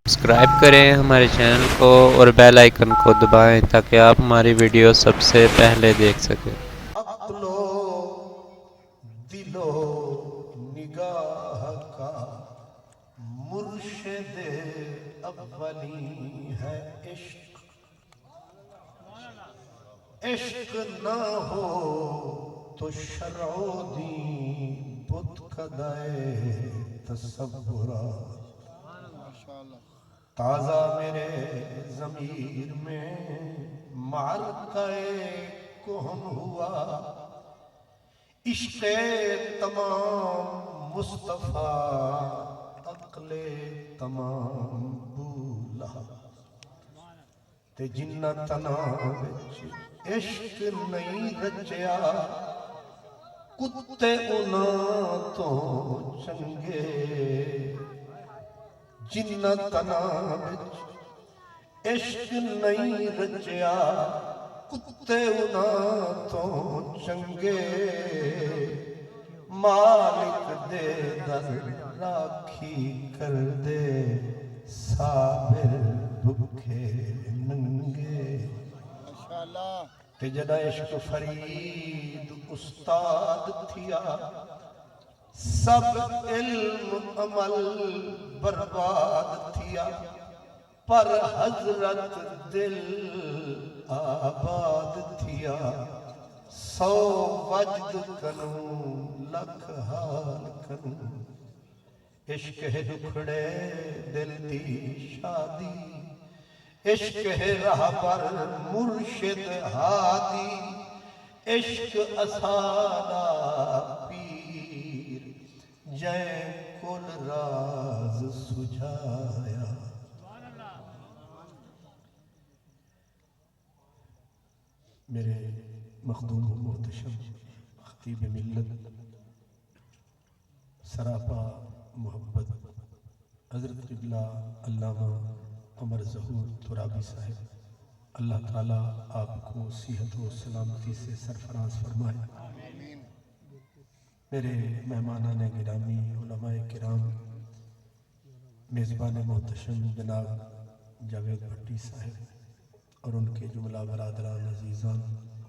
Subscribe کریں ہمارے channel کو اور بیل آئیکن کو دبائیں تاکہ آپ ہماری ویڈیو سب سے پہلے دیکھ سکیں۔ عقل و دل و نگاہ کا مرشد اولی ہے عشق، عشق نہ ہو تو شرع و دین بت کدائے تصورات۔ تازہ میرے ضمیر میں معرکہ کہن ہوا، عشق تمام مصطفیٰ عقل تمام بولا، تے جنہ تنا وچ عشق نہیں رچیا، کتے انہاں تو چنگے، جنہ تنا وچ عشق نہیں رچیا، کتے انہاں تو چنگے، مالک دے در راکھی کر دے صابر بھکھے ننگے۔ تے جدہ عشق فرید استاد تھیا، سب علم عمل برباد تھیا، پر حضرت دل آباد تھیا، سو وجد کنوں لکھ حال کنوں، عشق ہے دکھڑے دل دی شادی، عشق ہے راہ پر مرشد ہادی، عشق اسانا پیر جے کل راز سجھایا۔ میرے مخدوم و محتشم خطیب ملت سراپا محبت حضرت قبلہ علامہ عمر ظہور ترابی صاحب، اللہ تعالیٰ آپ کو صحت و سلامتی سے سرفراز فرمائے۔ میرے مہمانان گرامی، علماء کرام، میزبان محتشم جناب جاوید بھٹی صاحب اور ان کے جملہ برادران عزیزان،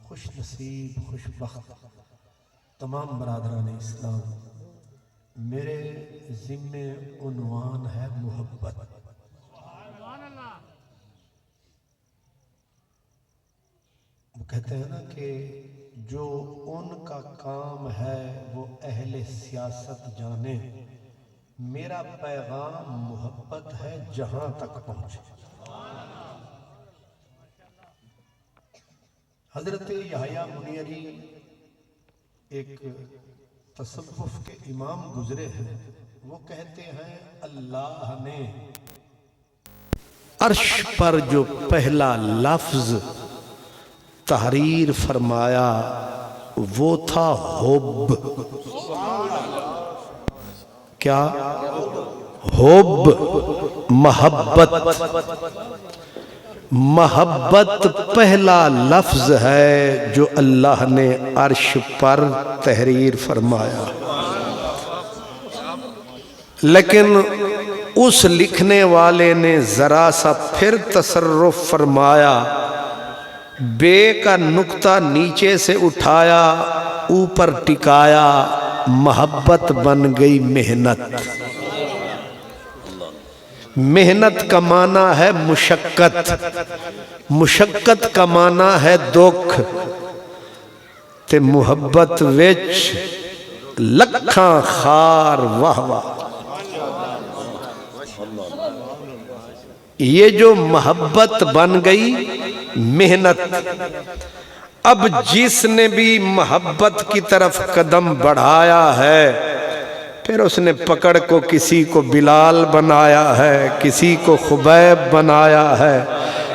خوش نصیب خوش بخت تمام برادران اسلام، میرے ذمے عنوان ہے محبت۔ وہ کہتے ہیں نا کہ جو ان کا کام ہے وہ اہل سیاست جانے، میرا پیغام محبت ہے جہاں تک پہنچے۔ حضرت یحییٰ منیری ایک تصوف کے امام گزرے ہیں، وہ کہتے ہیں اللہ نے عرش پر جو پہلا لفظ تحریر فرمایا وہ تھا حب۔ کیا؟ حب، محبت۔ محبت پہلا لفظ ہے جو اللہ نے عرش پر تحریر فرمایا، لیکن اس لکھنے والے نے ذرا سا پھر تصرف فرمایا، بے کا نقطہ نیچے سے اٹھایا اوپر ٹکایا، محبت بن گئی محنت۔ محنت کا معنی ہے مشقت، مشقت کا معنی ہے دکھ، تے محبت وچ لکھاں خار واہ واہ۔ یہ جو محبت بن گئی محنت، اب جس نے بھی محبت کی طرف قدم بڑھایا ہے، پھر اس نے پکڑ کو کسی کو بلال بنایا ہے، کسی کو خبیب بنایا ہے،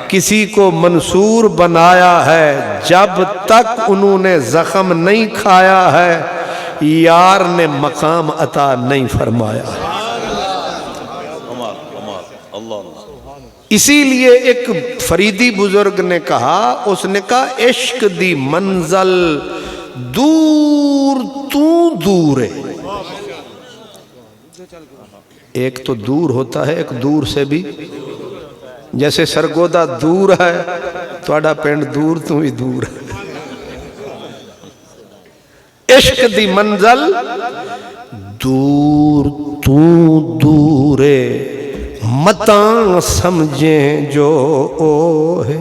کسی کو منصور بنایا ہے، جب تک انہوں نے زخم نہیں کھایا ہے یار نے مقام عطا نہیں فرمایا۔ اسی لیے ایک فریدی بزرگ نے کہا، اس نے کہا عشق دی منزل دور تو دور ہے، ایک تو دور ہوتا ہے، ایک دور سے بھی، جیسے سرگودا دور ہے تھوڑا پنڈ دور تو بھی دور ہے۔ عشق دی منزل دور تو دورے متاں سمجھیں جو او ہے،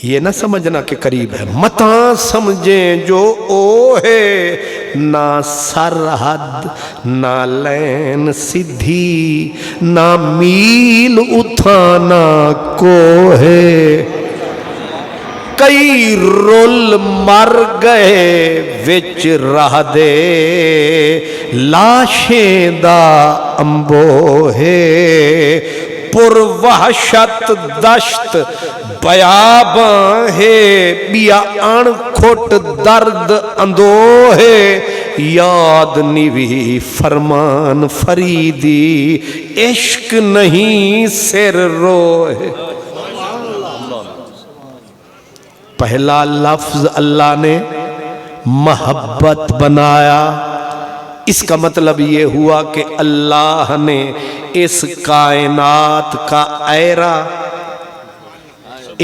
یہ نہ سمجھنا کہ قریب ہے، متاں سمجھیں جو او ہے، نہ سرحد نہ لین سدھی نہ میل اتھانا کو ہے، کئی رول مر گئے وچ راہ دے لاشیں دا امبو ہے، پر وحشت دشت بیاباں ہے، بیا اڑکھٹ درد اندو ہے، یاد نیوی فرمان فریدی عشق نہیں سر رو ہے۔ پہلا لفظ اللہ نے محبت بنایا، اس کا مطلب یہ ہوا کہ اللہ نے اس کائنات کا ایرا،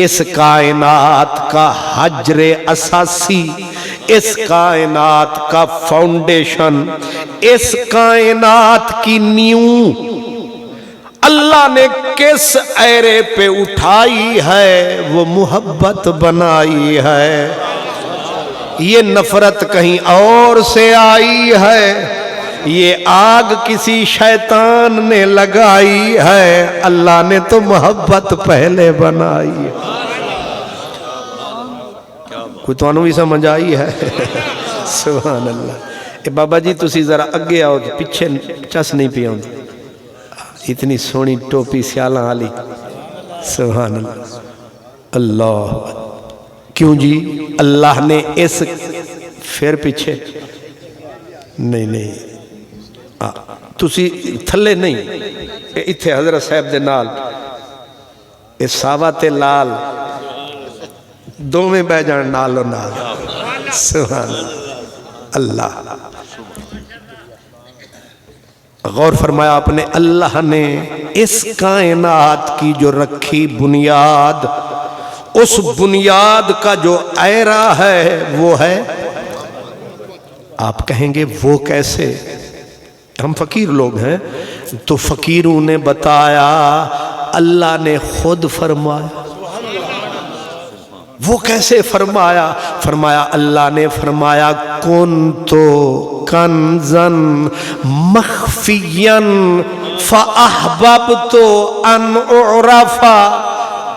اس کائنات کا حجر اساسی، اس کائنات کا فاؤنڈیشن، اس کائنات کی نیو اللہ نے کس ایرے پہ اٹھائی ہے؟ وہ محبت بنائی ہے۔ یہ نفرت کہیں اور سے آئی ہے، یہ آگ کسی شیطان نے لگائی ہے، اللہ نے تو محبت پہلے بنائی ہے۔ کوئی تو انہوں بھی سمجھ آئی ہے؟ سبحان اللہ۔ بابا جی تسی ذرا اگے آؤ، پیچھے چس نہیں پی آؤں، اتنی سونی ٹوپی سیالاں والی، سبحان اللہ۔ اللہ کیوں جی؟ اللہ نے اس پھر پیچھے نہیں تسی تھلے نہیں، اتھے حضرت صاحب دے نال اس ساوا تے لال دو میں بہ جان نال و نال، سبحان اللہ۔ غور فرمایا آپ نے، اللہ نے اس کائنات کی جو رکھی بنیاد، اس بنیاد کا جو ایرا ہے وہ ہے، آپ کہیں گے وہ کیسے؟ ہم فقیر لوگ ہیں تو فقیروں نے بتایا، اللہ نے خود فرمایا۔ وہ کیسے فرمایا؟ فرمایا اللہ نے فرمایا کنتو کنزن مخفین فاحببت ان اعرفا۔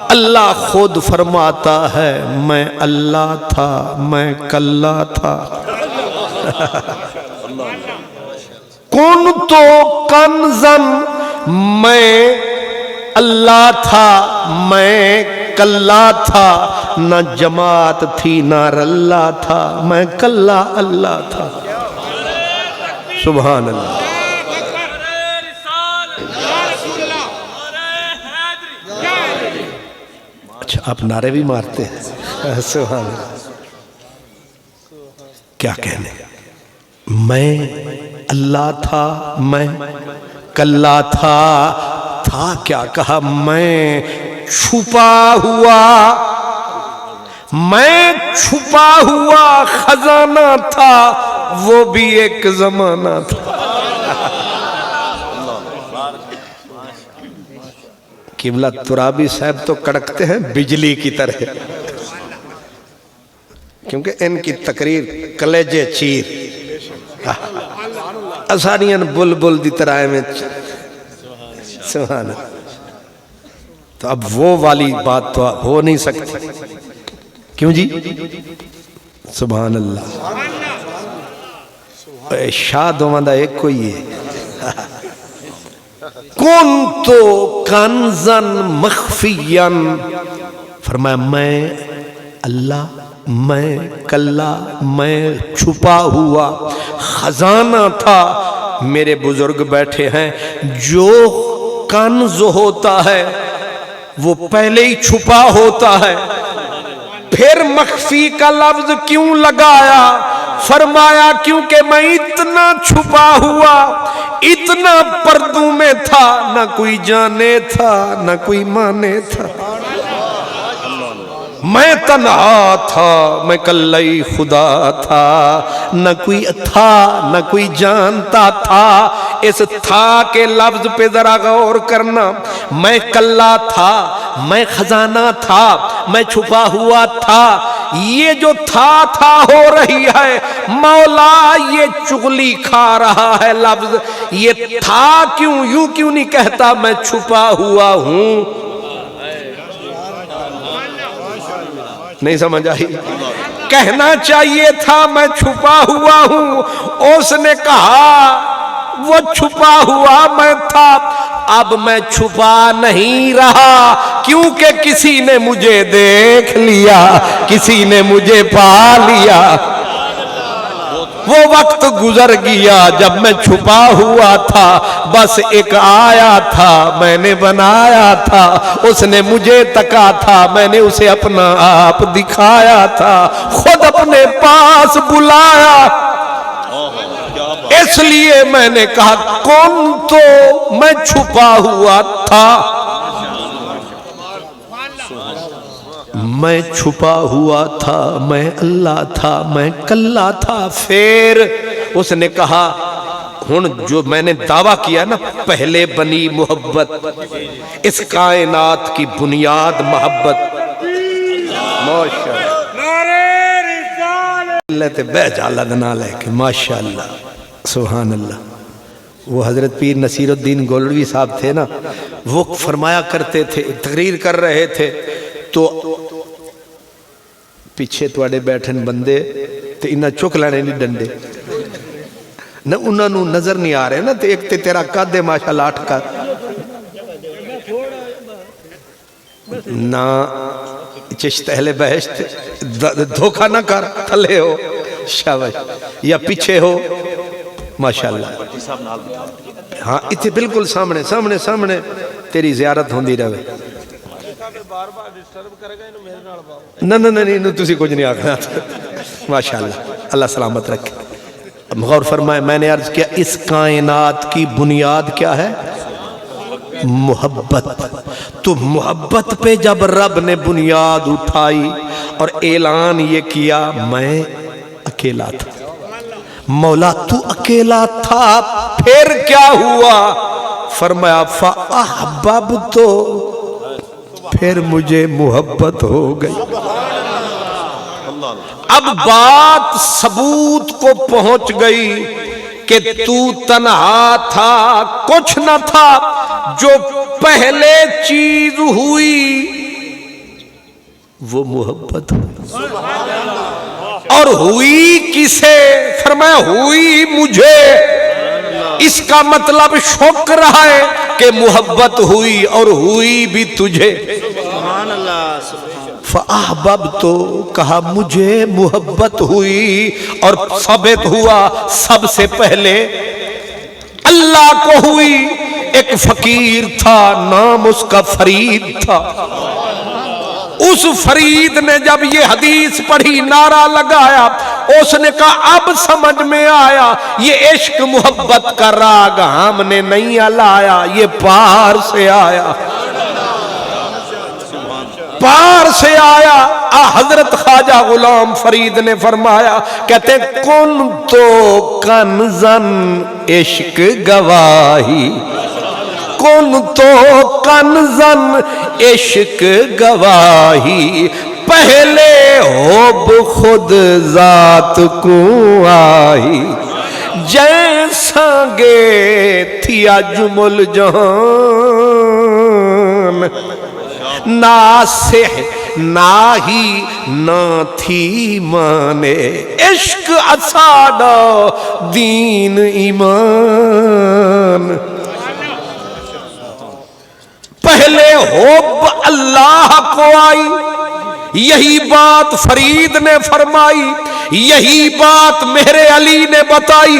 اللہ خود فرماتا ہے میں اللہ تھا، میں کلا تھا۔ کنتو کنزن، میں اللہ تھا، میں کلا تھا، نہ جماعت تھی نہ رلا تھا، میں کلا اللہ تھا۔ سبحان اللہ۔ اچھا آپ نعرے بھی مارتے ہیں، سبحان اللہ۔ کیا کہنے، میں اللہ تھا، میں کلا تھا کیا کہا؟ میں چھپا ہوا، میں چھپا ہوا خزانہ تھا، وہ بھی ایک زمانہ تھا۔ قبلہ ترابی صاحب تو کڑکتے ہیں بجلی کی طرح، کیونکہ ان کی تقریر کلیجے چیر، اسانیاں بلبل دی طرح میں، سبحان اللہ۔ تو اب وہ والی بات تو ہو نہیں سکتی، کیوں جی؟ سبحان اللہ۔ شاہ دوماندہ ایک کوئی ہے۔ کنتو کنزن مخفین، فرمایا میں اللہ، میں کلا، میں چھپا ہوا خزانہ تھا۔ میرے بزرگ بیٹھے ہیں، جو کنز ہوتا ہے وہ پہلے ہی چھپا ہوتا ہے، پھر مخفی کا لفظ کیوں لگایا؟ فرمایا کیونکہ میں اتنا چھپا ہوا، اتنا پردوں میں تھا، نہ کوئی جانے تھا نہ کوئی مانے تھا، میں تنہا تھا، میں کلئی خدا تھا، نہ کوئی تھا نہ کوئی جانتا تھا۔ اس تھا کے لفظ پہ ذرا غور کرنا، میں کلا تھا، میں خزانہ تھا، میں چھپا ہوا تھا، یہ جو تھا ہو رہی ہے، مولا یہ چغلی کھا رہا ہے لفظ، یہ تھا کیوں، یوں کیوں نہیں کہتا میں چھپا ہوا ہوں؟ نہیں سمجھ آئی؟ کہنا چاہیے تھا میں چھپا ہوا ہوں، اس نے کہا وہ چھپا ہوا میں تھا، اب میں چھپا نہیں رہا، کیونکہ کسی نے مجھے دیکھ لیا، کسی نے مجھے پا لیا۔ وہ وقت گزر گیا جب میں چھپا ہوا تھا، بس ایک آیا تھا میں نے بنایا تھا، اس نے مجھے تکا تھا، میں نے اسے اپنا آپ دکھایا تھا، خود اپنے پاس بلایا، اس لیے میں نے کہا کون تو میں چھپا ہوا تھا، میں چھپا ہوا تھا، میں اللہ تھا، میں کلا تھا۔ پھر اس نے کہا ہن جو میں نے دعویٰ کیا نا، پہلے بنی محبت، اس کائنات کی بنیاد محبت، اللہ تے بہ جالا دنا لے کے ماشاءاللہ سبحان اللہ۔ وہ حضرت پیر نصیر الدین گولڑوی صاحب تھے نا، وہ فرمایا کرتے تھے، تقریر کر رہے تھے تو پیچھے توڑے بیٹھن بندے تے انہاں چک لینے نہیں ڈنڈے نہ، انہاں نو نظر نہیں آ رہے نا، تے ایک تے تیرا قد ہے ماشاءاللہ 8 کا نہ، چشت اہل بہشت دھوکہ نہ کر، تھلے ہو شاباش یا پیچھے ہو ماشاءاللہ، ہاں اتھے بالکل سامنے سامنے سامنے تیری زیارت ہوندی رہے۔ نہ نہ نہ تسی کچھ نہیں آکھنا، ماشاءاللہ اللہ سلامت رکھے۔ غور فرمائے، میں نے عرض کیا اس کائنات کی بنیاد کیا ہے؟ محبت۔ تو محبت پہ جب رب نے بنیاد اٹھائی اور اعلان یہ کیا میں اکیلا تھا، مولا تو اکیلا تھا، پھر کیا ہوا؟ فرمایا فَأَحْبَبْتُ، پھر مجھے محبت ہو گئی۔ اب بات ثبوت کو پہنچ گئی کہ تو تنہا تھا، کچھ نہ تھا، جو پہلے چیز ہوئی وہ محبت ہوئی، اور ہوئی کسے؟ فرمایا ہوئی مجھے۔ اس کا مطلب شکر ہے کہ محبت ہوئی، اور ہوئی بھی تجھے۔ فَأَحْبَبْتُ، کہا مجھے محبت ہوئی، اور ثابت ہوا سب سے پہلے اللہ کو ہوئی۔ ایک فقیر تھا، نام اس کا فرید تھا، اس فرید نے جب یہ حدیث پڑھی نعرہ لگایا، اس نے کہا اب سمجھ میں آیا، یہ عشق محبت کا راگ ہم نے نہیں لایا، یہ پار سے آیا، پار سے آیا۔ حضرت خواجہ غلام فرید نے فرمایا، کہتے ہیں کن تو کنزن عشق گواہی، کن تو کنزن عشق گواہی، پہلے حب خود ذات کو آئی، جیسا گے تھی اجمل جہان، ناسح نہ ہی نہ تھی مانے، عشق اساڈا دین ایمان، پہلے حب اللہ کو آئی۔ یہی بات فرید نے فرمائی، یہی بات میرے علی نے بتائی،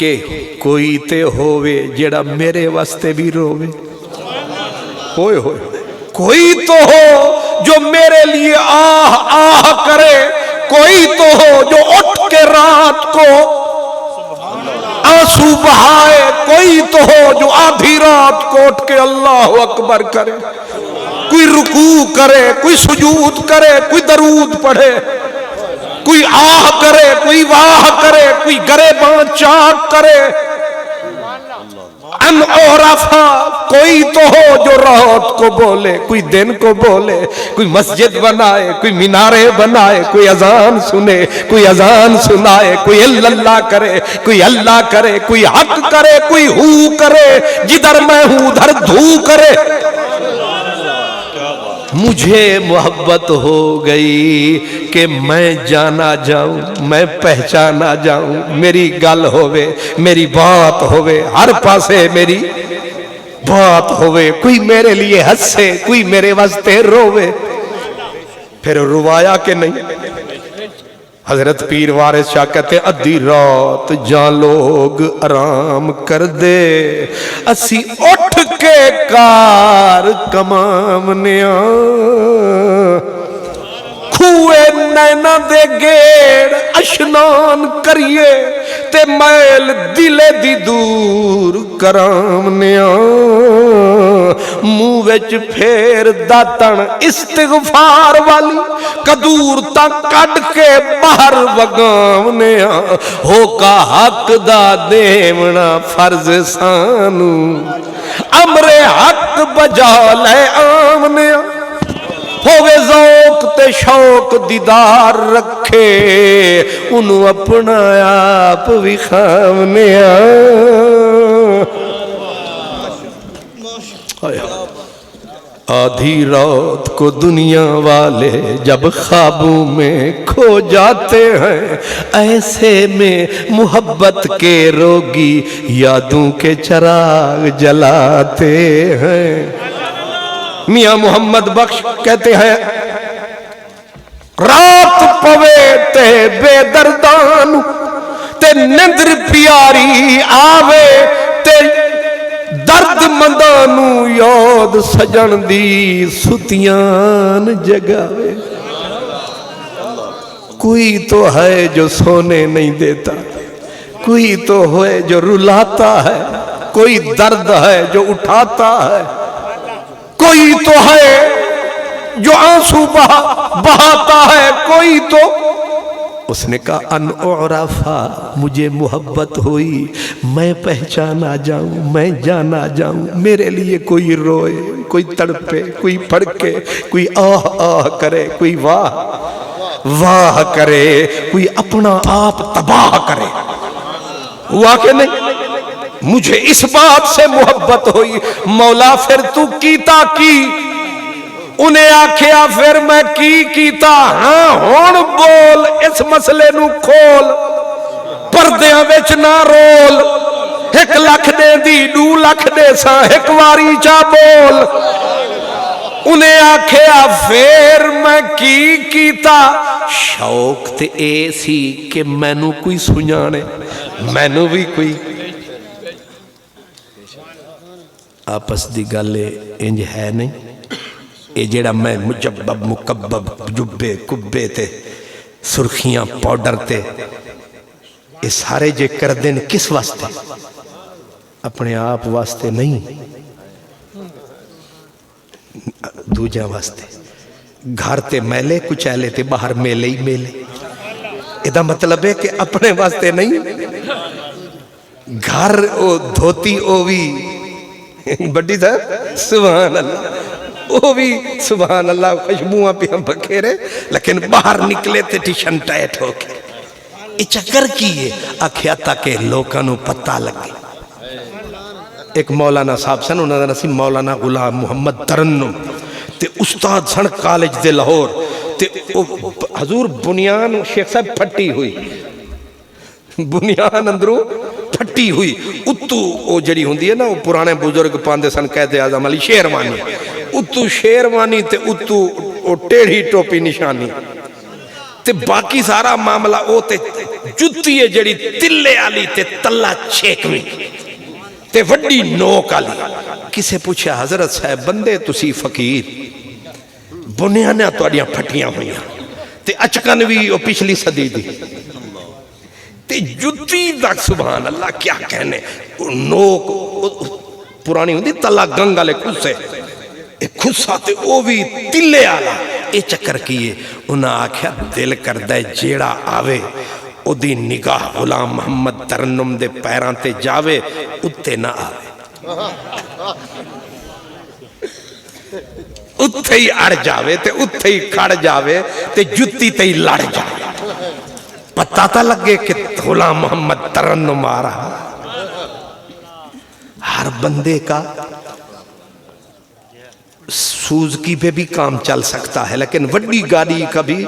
کہ کوئی تے ہووے جیڑا میرے واسطے بھی رووے. ہوئے ہوئے کوئی تو ہو جو میرے لیے آہ آہ کرے, کوئی تو ہو جو اٹھ کے رات کو آنسو بہائے, کوئی تو ہو جو آدھی رات کو اٹھ کے اللہ اکبر کرے, کوئی رکوع کرے, کوئی سجود کرے, کوئی درود پڑھے, کوئی آہ کرے, کوئی واہ کرے, کوئی گریباں چاک کرے. ان عرفا کوئی تو ہو جو رات کو بولے, کوئی دن کو بولے, کوئی مسجد بنائے, کوئی مینارے بنائے, کوئی اذان سنے, کوئی اذان سنائے, کوئی اللہ کرے, کوئی اللہ کرے, کوئی حق کرے, کوئی ہو کرے, جدھر میں ہوں ادھر دھو کرے. مجھے محبت ہو گئی کہ میں جانا جاؤں, میں پہچانا جاؤں, میری گل ہوئے, میری بات ہوئے, ہر پاسے میری بات ہوئے, کوئی میرے لیے ہنسے, کوئی میرے واسطے روے. پھر روایا کہ نہیں, حضرت پیر وارث شاہ کہتے ہیں ادھی رات جہاں لوگ آرام کر دے, اسی اٹھ کے کار کمامنیا, کھوئے نینا دے گیڑ اشنان کریے, تے میل دلے دی دور کرامنیا, منہ وچ پھیر داتن استغفار والی کدور تا کڈ کے باہر وگامنیا, ہو کا حق دا دیونا فرض سانو, امر حق بجا لے آمنیا, ہووے ذوق تے شوق دیدار رکھے, انہوں اپنا آپ وکھاونیا. آدھی رات کو دنیا والے جب خوابوں میں کھو جاتے ہیں, ایسے میں محبت کے روگی یادوں کے چراغ جلاتے ہیں. میاں محمد بخش کہتے ہیں رات پوے تے بے دردان, تے نندر پیاری آوے, تے درد مندانو یاد سجن دی ستیان جگاوے. کوئی تو ہے جو سونے نہیں دیتا, کوئی تو ہے جو رلاتا ہے, کوئی درد ہے جو اٹھاتا ہے, کوئی تو ہے جو آنسو بہاتا ہے, کوئی تو. اس نے کہا ان اعرفا مجھے محبت ہوئی, میں پہچانا جاؤں, میں جانا جاؤں, میرے لیے کوئی روئے, کوئی تڑپے, کوئی پھڑکے, کوئی آہ آہ کرے, کوئی واہ واہ کرے, کوئی اپنا آپ تباہ کرے. ہوا کہ نہیں؟ مجھے اس بات سے محبت ہوئی. مولا پھر تو کیتا کی؟ انہیں آکھیا پھر میں کیتا, ہاں ہون بول, اس مسئلے نو کھول, پردیاں وچ نہ رول, 1 لاکھ دے دی 2 لاکھ دے سا, ایک واری چا بول. انہیں آکھیا پھر میں کیتا, شوق تے اے سی کہ مینوں کوئی سنانے, مینوں بھی کوئی. آپس دی گلے انج ہے نہیں, اے جیڑا میں مجبب مکبب جبے کبے تے سرخیاں پاؤڈر تے, اے سارے جے کر دین کس واسطے؟ اپنے آپ واسطے نہیں, دوجہ واسطے. گھر تے میلے کچیلے تے باہر میلے ہی میلے, ادا مطلب ہے کہ اپنے واسطے نہیں. گھر او دھوتی او بھی بڑی تھا سبحان اللہ, وہ بھی سبحان اللہ خوشبوئیں پہ ہم بکھیرے, لیکن باہر نکلے تے ٹیشن ٹائٹ ہو کے. یہ چکر کی ہے آکھیا تاکہ لوکاں نو پتہ لگے. ایک مولانا صاحب سن, انہوں نے سی مولانا غلام محمد ترنم, تے استاد سن کالج دے لاہور, تے حضور بنیان شیخ صاحب پھٹی ہوئی, بنیان اندروں پھٹی ہوئی, اتو او جڑی ہوندی ہے نا, وہ پرانے بزرگ پاندے سن قائد اعظم علی شیروانی, اتو شیروانی تے اتو او ٹیڑھی ٹوپی نشانی. تے باقی سارا معاملہ او تے جُتی ہے جڑی تلے آلی تے تلا چھیکویں تے وڈی نوک آلی. کسے پوچھا حضرت صاحب بندے تسی فقیر بنیاں توڑیاں پھٹیاں ہوئیاں تے اچکن بھی او پچھلی صدی دی تے جُتی تک سبحان اللہ کیا کہنے نوک پرانی ہوندی تلا گنگا لے کھسے خسا تے او بھی تلے آلا. اے چکر کیے انہاں آکھیا دل کردہ جیڑا آوے او دی نگاہ غلام محمد ترنم دے پیران تے جاوے اتے نہ آوے اتے ہی اڑ جاوے تے اتے ہی کھڑ جاوے تے جُتی تے ہی لڑ جاوے. پتہ تا لگے کہ غلام محمد ترنم آ رہا. ہر بندے کا سوزکی پہ بھی کام چل سکتا ہے لیکن وڈی گاڑی کا بھی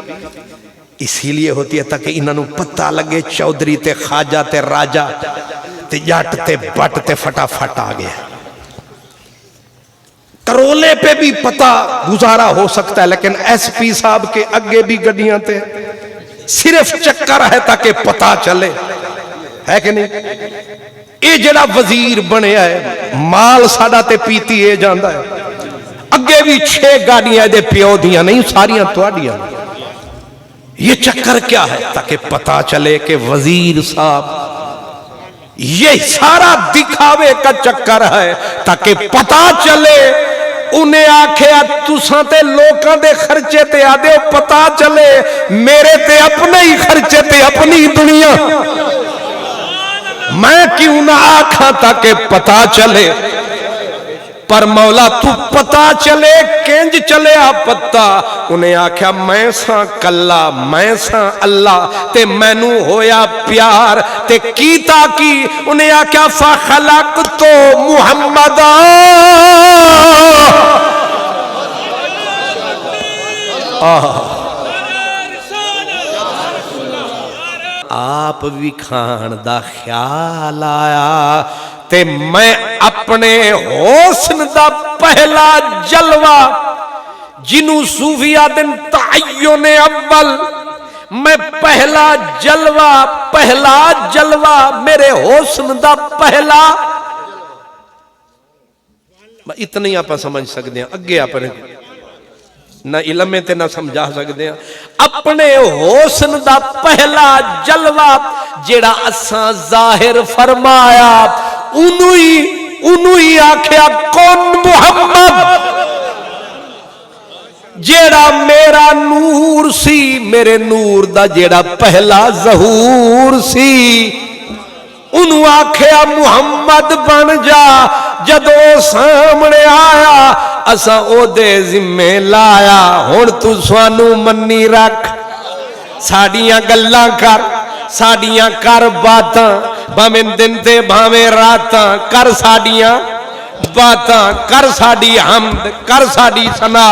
اسی لیے ہوتی ہے تاکہ انہوں پتہ لگے چودھری تے خواجہ تے راجہ تے جٹ تے بٹ تے فٹافٹ آ گیا. کرولے پہ بھی پتہ گزارا ہو سکتا ہے لیکن ایس پی صاحب کے اگے بھی گڈیاں تے صرف چکر ہے تاکہ پتہ چلے ہے کہ نہیں. اے جڑا وزیر بنے ہے مال ساڑا تے پیتی اے جاندہ ہے اگے بھی 6 گاڑیاں دے پیو دیاں نہیں ساریاں توڑیاں. یہ چکر کیا ہے تاکہ پتہ چلے کہ وزیر صاحب یہ سارا دکھاوے کا چکر ہے تاکہ پتہ چلے انہیں آکھیا تساں تے لوکاں دے خرچے تے آدھے پتہ چلے میرے تے اپنے ہی خرچے تے اپنی دنیا میں کیوں نہ آکھاں تاکہ پتہ چلے. پر مولا تو پتہ چلے کینج چلے آ پتہ انہیں آکھیا میں ساں کلا میں ساں اللہ تے مینو ہویا پیار تے کیتا کی انہیں آکھیا فخلقتو محمد آپ بھی کھان دا خیال آیا تے میں اپنے حسن دا پہلا جلوہ جنوں صوفیہ دن تعین اول میں پہلا جلوہ میرے حسن دا پہلا اتنی آپ سمجھ سکتے ہیں اگے اپنے نہ علم تے نہ سمجھا سکتے ہیں اپنے حسن دا پہلا جلوہ جیڑا اساں ظاہر فرمایا انہی آکھیا کون محمد جیڑا میرا نور سی میرے نور دا جیڑا پہلا ظہور سی انہوں آکھیا محمد بن جا جدو سامنے آیا اسا او دے ذمہ لایا ہن تو سانو منی رکھ ساڑیاں گلاں کر باتاں بھامیں دن تے بھامیں راتاں کر ساڑیاں باتاں کر ساڑی حمد کر ساڑی ثنا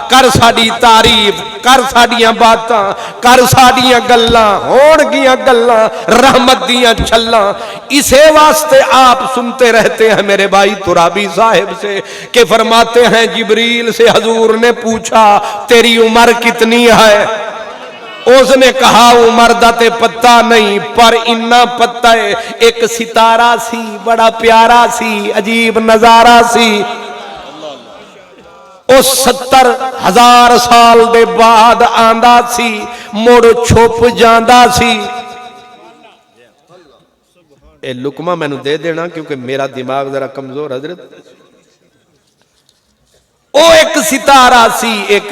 کر ساڑی تعریف کر ساڑیاں باتاں کر ساڑیاں گلاں ہون گیاں گلاں رحمت دیاں چھلاں. اسے واسطے آپ سنتے رہتے ہیں میرے بھائی ترابی صاحب سے کہ فرماتے ہیں جبریل سے حضور نے پوچھا تیری عمر کتنی ہے اس نے کہا عمر دا تے پتہ نہیں پر انہا پتہ ہے ایک ستارہ سی بڑا پیارا سی عجیب نظارہ سی اس 70,000 سال دے بعد آندہ سی موڑ چھپ جاندہ سی. اے لکمہ میں نے دے دینا کیونکہ میرا دماغ ذرا کمزور حضرت. او ایک ستارہ سی ایک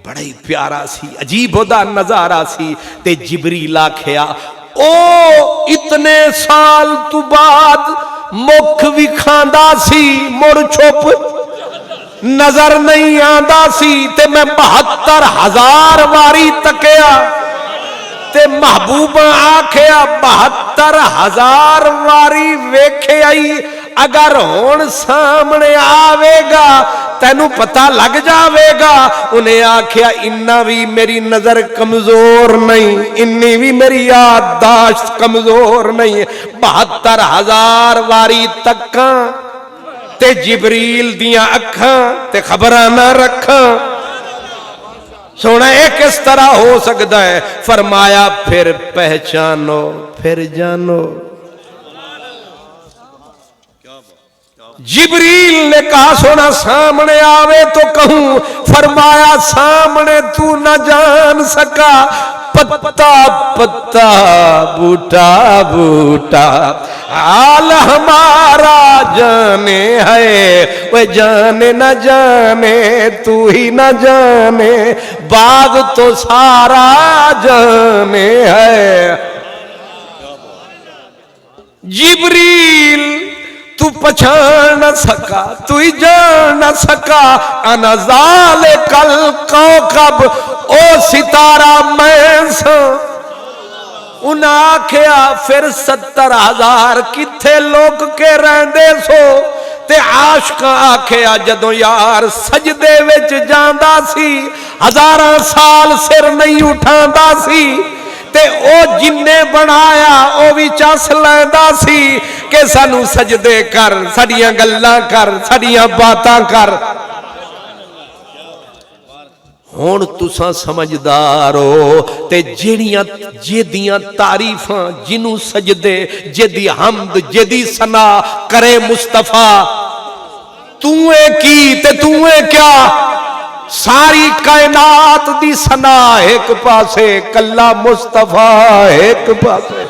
بڑا ہی پیارا سی عجیب ہودا نظارہ سی تے جبریل آکھیا او اتنے سال تو بعد مکھ بھی کھاندا سی مڑ چھپ نظر نہیں آندا سی تے میں 72,000 واری تکیا تے محبوبہ آکھیا 72,000 واری ویکھے آئی اگر ہون سامنے آوے گا تینو پتہ لگ جاوے گا. انہیں آکھیا انہا بھی میری نظر کمزور نہیں انہی بھی میری یادداشت کمزور نہیں 72,000 واری تکاں تے جبریل دیاں اکھاں تے خبرانہ رکھاں سونا یہ کس طرح ہو سکتا ہے؟ فرمایا پھر پہچانو پھر جانو۔ جبریل نے کہا سونا سامنے آوے تو کہوں؟ فرمایا سامنے تو نہ جان سکا، پتا پتا بوٹا بوٹا حال ہمارا جانے ہے، وہ جانے نہ جانے تو ہی نہ جانے، باغ تو سارا جانے ہے۔ جبریل تو پہچان نہ سکا، تو ہی جان نہ سکا، انا ذالک الکوکب، او ستارہ میں سا۔ انہاں آکھیا پھر 70,000 کتھے لوگ کے رہندے سو؟ تے عاشقاں آکھیا جدوں یار سجدے وچ جاندا سی، 1000 سال سر نہیں اٹھاندا سی، تے او جننے بنایا او بھی چس لیندا سی کہ سانو سجدے کر، ساڈیاں گلاں کر، ساڈیاں باتاں کر۔ ہن تساں سمجھدار ہو تے جیدیاں تعریفاں جنوں سجدے، جیدی حمد، جیدی ثنا کرے مصطفیٰ، توئے کی تے توئے کیا؟ ساری کائنات دی ثنا ایک پاسے، کلا مصطفیٰ ایک پاسے۔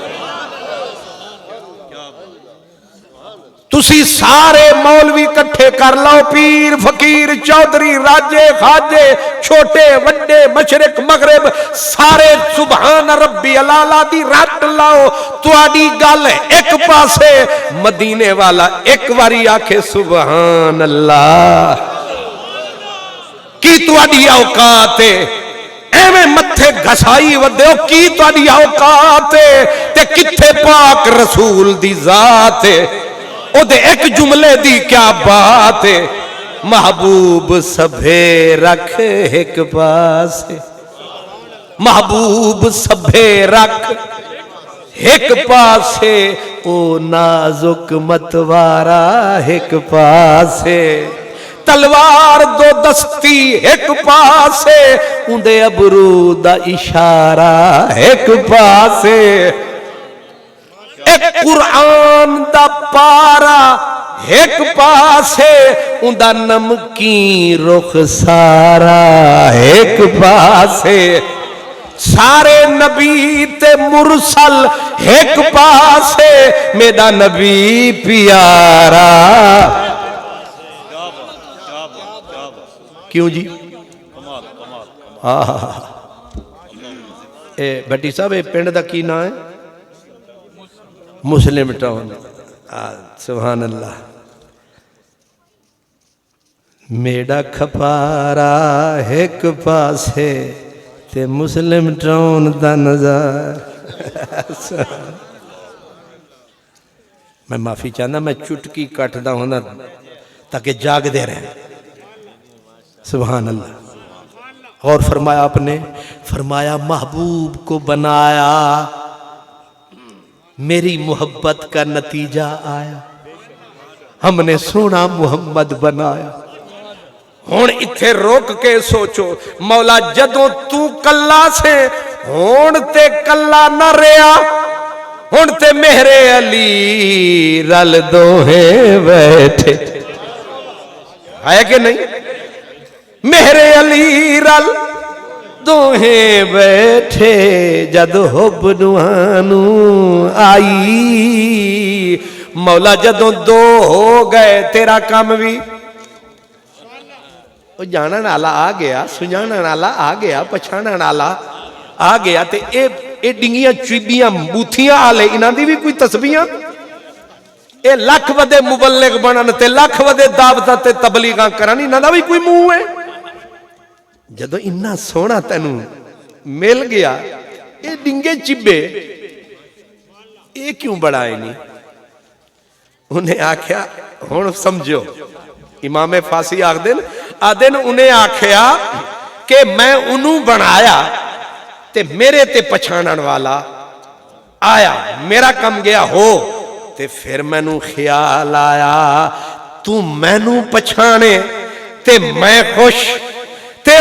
تسی سارے مولوی کٹھے کر لو، پیر فقیر چودھری راجے خاجے چھوٹے وڈے مشرق مغرب سارے سبحان ربی العالی دی رٹ لاؤ، تواڈی گل ایک پاسے، مدینے والا ایک واری آکھے سبحان اللہ، کی تواڈی اوقات ہے؟ ایویں متھے گھسائی ودیو، کی تواڈی اوقات ہے؟ تے کتھے پاک رسول دی ذات ہے؟ او دے ایک جملے دی کیا بات ہے؟ محبوب سبھے رکھ ایک پاسے، محبوب سبھے رکھ ایک پاسے، او نازک متوارا ایک پاسے، تلوار دو دستی ایک پاسے، اندے ابرو دا اشارہ ایک پاسے، ایک قرآن دا پارا ایک پاسے، اندہ نمکین رخ سارا ایک پاسے، سارے نبی تے مرسل ایک پاسے، میرا نبی پیارا۔ کیوں جی؟ بھٹی صاحب اے پنڈ دا کی نا ہے؟ مسلم ٹاؤن۔ سبحان اللہ۔ میڈا کھپارا ایک پاسے تے مسلم ٹاؤن دا نظر۔ میں معافی چاہنا، میں چٹکی کٹ دا ہونا تاکہ جاگ دے رہے۔ سبحان اللہ۔ اور فرمایا آپ نے، فرمایا محبوب کو بنایا، میری محبت کا نتیجہ آیا، ہم نے سونا محمد بنایا۔ ہون اتھے روک کے سوچو، مولا جدوں تو کلا سے، ہون تے کلا نہ ریا، ہون تے میرے علی رل دوہے بیٹھے، ہے کہ نہیں؟ میرے علی رل دوہے بیٹھے، جد حب نوانو آئی، مولا جدوں دو ہو گئے تیرا کام بھی جانا نالا آ گیا، سجانا نالا آ گیا، پچھانا نالا آ گیا، تے اے ڈنگیاں چیبیاں بوتھیاں آلے انہاں دی بھی کوئی تسبیحاں، اے لکھ ودے مبلغ بنن تے لکھ ودے دعوتاں تے تبلیغاں کرن، انہاں دا بھی کوئی منہ ہے؟ جدو انہا سونا تینوں مل گیا، اے ڈنگے چبے اے کیوں بڑھائے نہیں؟ انہیں آکھیا ہون سمجھو، امام فاسی آدھن انہیں آکھیا کہ میں انہوں بنایا تے میرے تے پچھانن والا آیا، میرا کم گیا ہو، تے پھر میں نو خیال آیا تو میں نو پچھانے تے میں خوش، تے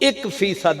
1%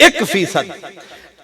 1%।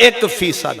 1%।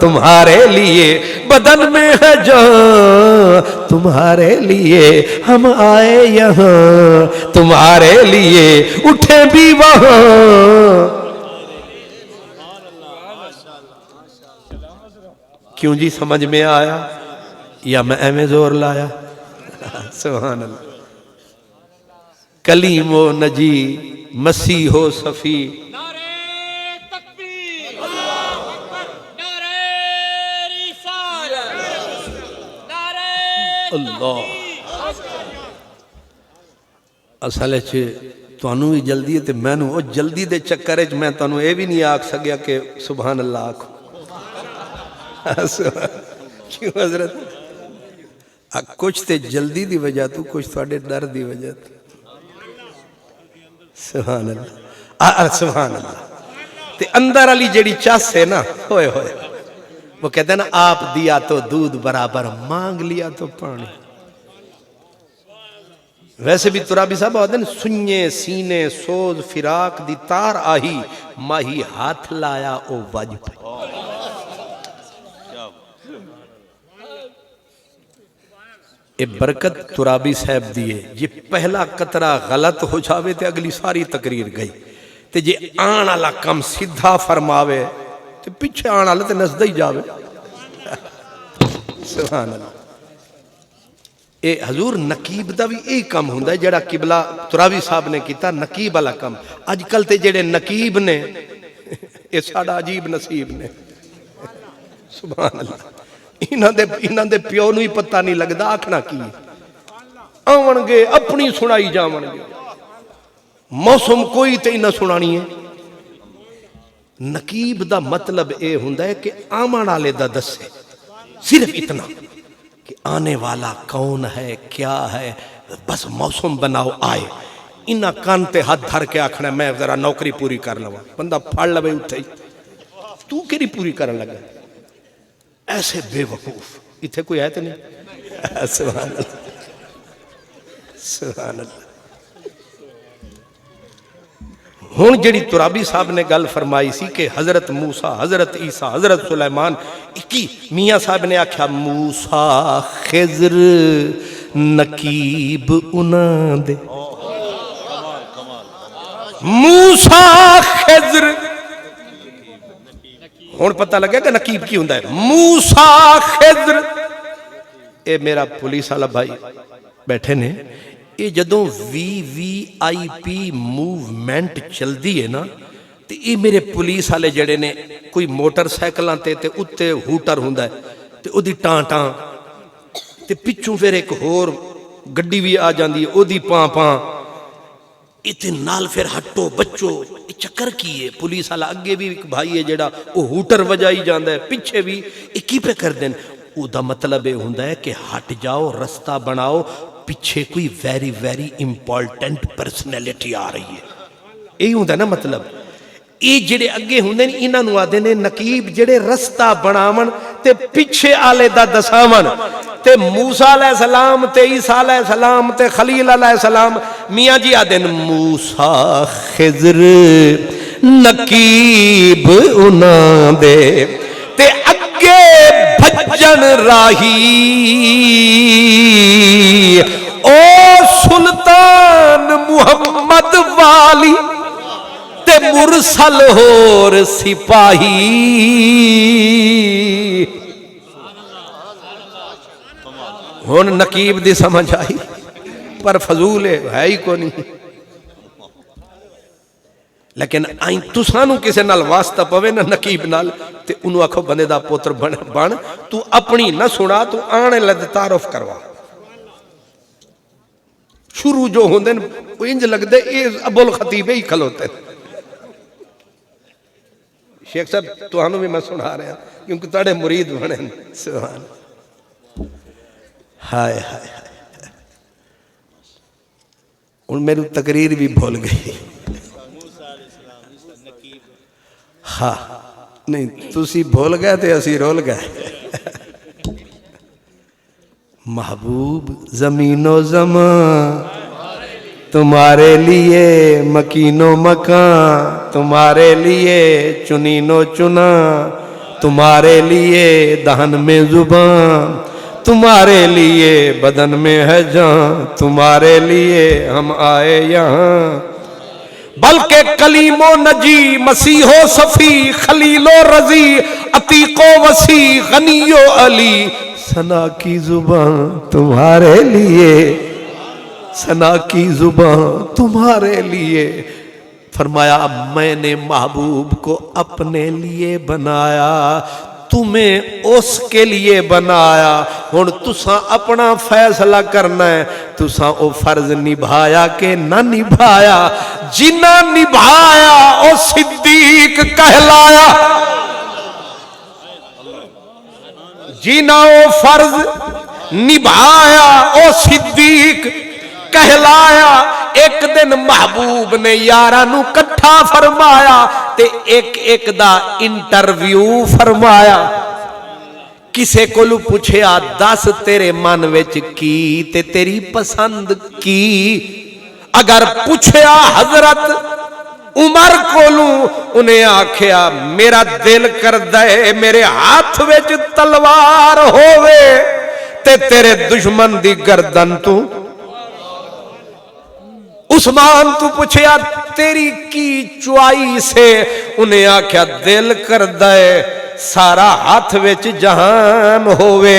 تمہارے لیے بدن میں ہے جان تمہارے لیے ہم آئے یہاں تمہارے لیے اٹھے بھی وہاں کیوں جی سمجھ میں آیا یا میں ایویں زور لایا سبحان اللہ کلیم و نجی مسیح و صفی اللہ اصل تانوں بھی جلدی ہے تے مینوں او جلدی دے چکر وچ میں تانوں اے بھی نہیں آکھ سکیا کہ سبحان اللہ آکھو کیوں حضرت کچھ تے جلدی دی وجہ تو کچھ تھوڑے ڈر دی وجہ تو سبحان اللہ سبحان اللہ تے اندر علی جیڑی چاس ہے نا ہوئے ہوئے وہ کہتے ہیں نا آپ دیا تو دودھ برابر مانگ لیا تو پانی ویسے بھی ترابی صاحب ہوتے ہیں سنیے سینے سوز فراق دی تار آہی ماہی ہاتھ لایا او واجب اے برکت ترابی صاحب دیئے یہ پہلا قطرہ غلط ہو جاوے تے اگلی ساری تقریر گئی تے جے آن اللہ کم سدھا فرماوے تے پیچھے آن اللہ تے نزدہ ہی جاوے سبحان اللہ اے حضور نقیب دا بھی ایک کم ہوندہ ہے جڑا قبلہ ترابی صاحب نے کیتا نقیب والا کم آج کل تے جڑے نقیب نے اے ساڑا عجیب نصیب نے سبحان اللہ انہاں دے پیو نو ہی پتہ نہیں لگدا آکھنا کی آون گے اپنی سنائی جاون گے موسم کوئی تے نہ سنانی ہے نقیب دا مطلب اے ہوندا ہے کہ آمن والے دا دسے صرف اتنا کہ آنے والا کون ہے کیا ہے بس موسم بناؤ آئے انہاں کان تے ہاتھ دھر کے آکھنا میں ذرا نوکری پوری کر لواں بندہ پھڑ لوے اٹھے تو کیڑی پوری کرن لگا ایسے بے وقوف اتھے کوئی ہے تو نہیں سبحان اللہ سبحان اللہ ہون جڑی ترابی صاحب نے گل فرمائی سی کہ حضرت موسیٰ حضرت عیسیٰ حضرت سلیمان اکی میاں صاحب نے آکھا موسیٰ خضر نقیب انہاں دے موسیٰ خضر ہون پتہ لگا کہ نقیب کی ہوندہ ہے موسیٰ خضر اے میرا پولیس والا بھائی بیٹھے نے یہ جدوں VVIP موومنٹ چل دی ہے نا تو یہ میرے پولیس والے جڑے نے کوئی موٹر سائیکلاں تے اتے ہوٹر ہوندہ ہے تو او دی ٹان ٹان تے پچھوں پھر ایک ہور گڈی بھی آ جاندی ہے او دی پاں پاں اتنے نال پھر ہٹو بچو یہ چکر کی ہے پولیس والا اگے بھی ایک بھائی ہے جڑا وہ ہوٹر وجائی جاندہ ہے پیچھے بھی یہ کی پہ کر دیں او دا مطلب یہ ہوندہ ہے کہ ہٹ جاؤ رستہ بناؤ پیچھے کوئی ویری ویری امپورٹنٹ پرسنالٹی آ رہی ہے یہی ہوندہ نا مطلب یہ جڑے اگے ہوندے نے انہاں نو آدے نے نقیب جڑے رستہ بناون تے پیچھے آلے دا دساون تے موسیٰ علیہ السلام تے عیسیٰ علیہ السلام تے خلیل علیہ السلام میاں جی آدے نے موسیٰ خضر نقیب انہاں دے تے اگے بھجن راہی او سلطان محمد والی تے مرسل ہور سپاہی ہون نقیب دی سمجھ آئی پر فضول ہے ہی کو نہیں لیکن آئیں تسانو کسے نال واسطہ پوے نہ نقیب نال تے انہوں آکھو بندے دا پوتر بن تو اپنی نہ سنا تو آنے لد تعارف کروا شروع جو ہوندے وہ انج لگ دے اے ابو الخطیب ہی کھلوتے شیخ صاحب تو ہنو بھی میں سنا رہے ہیں کیونکہ تاڑے مرید بنے سبحان ہائے ہائے ان میرے تقریر بھی بھول گئی ہاں نہیں تُسی بھول گئے تھے اسی رول گئے محبوب زمین و زمان تمہارے لیے مکین و مکان تمہارے لیے چنین و چنا تمہارے لیے دہن میں زبان، تمہارے لیے بدن میں ہے جان، تمہارے لیے ہم آئے یہاں، بلکہ کلیم و نجی، مسیح و صفی، خلیل و رضی، عتیق و وسیع، غنی و علی، ثنا کی زبان تمہارے لیے، ثنا کی زبان تمہارے لیے۔ فرمایا اب میں نے محبوب کو اپنے لیے بنایا، تمہیں اس کے لیے بنایا، ہن تساں اپنا فیصلہ کرنا ہے، تساں او فرض نبھایا کہ نہ نبھایا، جنہ نبھایا او صدیق کہلایا، جنہ او فرض نبھایا او صدیق کہلایا۔ ایک دن محبوب نے یارانو کٹھا فرمایا تے ایک ایک دا انٹرویو فرمایا، کسے کولو پوچھیا دس تیرے من وچ کی تے تیری پسند کی، اگر پوچھیا حضرت عمر کولو انہیں آکھیا میرا دل کر دے میرے ہاتھ وچ تلوار ہووے تے تیرے دشمن دی گردن تو، عثمان تو پوچھیا تیری کی چوائی سے، انہیں آکھیا دل کر دے سارا ہاتھ وچ جہان ہووے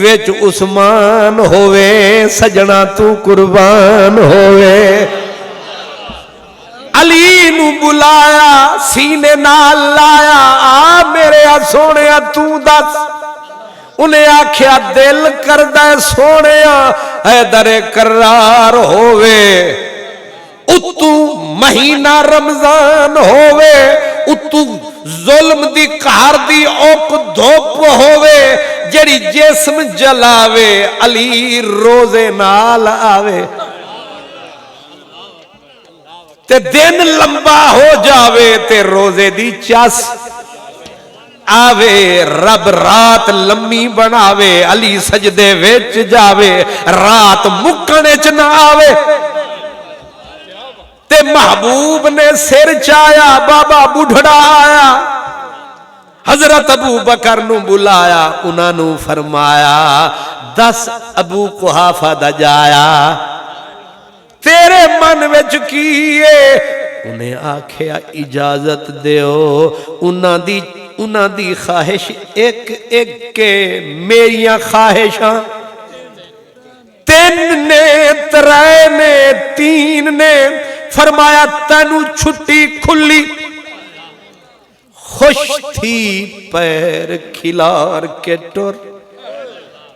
وچ عثمان ہووے، سجنا تو قربان ہووے۔ علی نو بلایا سینے نال لایا، آ میرے سونے تو دس، انہیں آکھیا دل کردہ سونے حیدر کرار ہووے، اتو مہینہ رمضان ہووے، اتو ظلم دی قہر دی اوک دھوپ ہووے، جڑی جسم جلاوے علی روزے نال آوے، تے دن لمبا ہو جاوے تے روزے دی چاس آوے، رب رات لمبی بناوے علی سجدے وچ جاوے، رات مکنے چ نہ آوے، تے محبوب نے سر چایا بابا بڑھڑا آیا، حضرت ابو بکر نو بلایا، انہاں نو فرمایا دس ابو قحافہ دا جایا تیرے من وچ کیے، انہیں آکھیا اجازت دیو، انہاں دی خواہش ایک ایک کے میریاں خواہشاں، تین نے ترائے نے تین نے، فرمایا تینو چھٹی کھلی، خوش تھی پیر کھلار کے ٹر،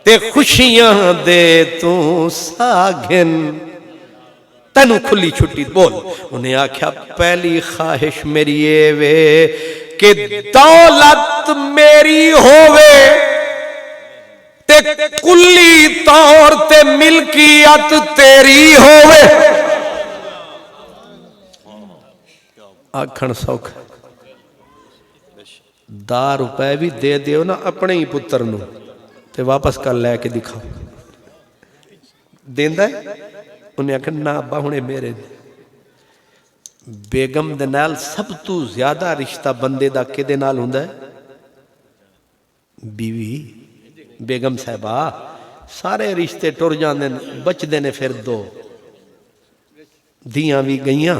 تے خوشیاں دے تو ساگن، تینو کھلی چھٹی بول، انہیں آکھیا پہلی خواہش میری اے وے کہ دولت میری ہووے تے کلی طور تے ملکیت تیری ہووے، آکھن سوکھ دا روپے بھی دے دیو نا اپنے ہی پتر نو تے واپس کر لے کے دکھاؤ، دیندہ ہے؟ انہیں آکھن نا ابا ہونے میرے دے، بیگم دے نال سب تو زیادہ رشتہ بندے دا کے دے نال ہوندہ ہے بیوی، بیگم صاحبہ، سارے رشتے ٹر جاندے بچ دینے پھر دو، دیاں بھی گئیاں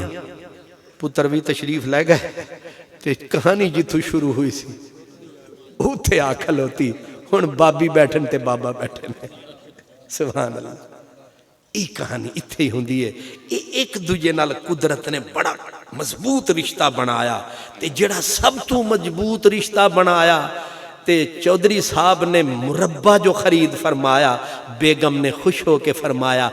پتر بھی تشریف لے گئے، تے کہانی جتو شروع ہوئی سی اوتھے آکھل ہوتی، ہن بابی بیٹھن تے بابا بیٹھن، سبحان اللہ، یہ کہانی اتھے ہی ہوندی ہے، ایک دوجے نال قدرت نے بڑا مضبوط رشتہ بنایا، تے جڑا سب تو مضبوط رشتہ بنایا، تے چودھری صاحب نے مربع جو خرید فرمایا، بیگم نے خوش ہو کے فرمایا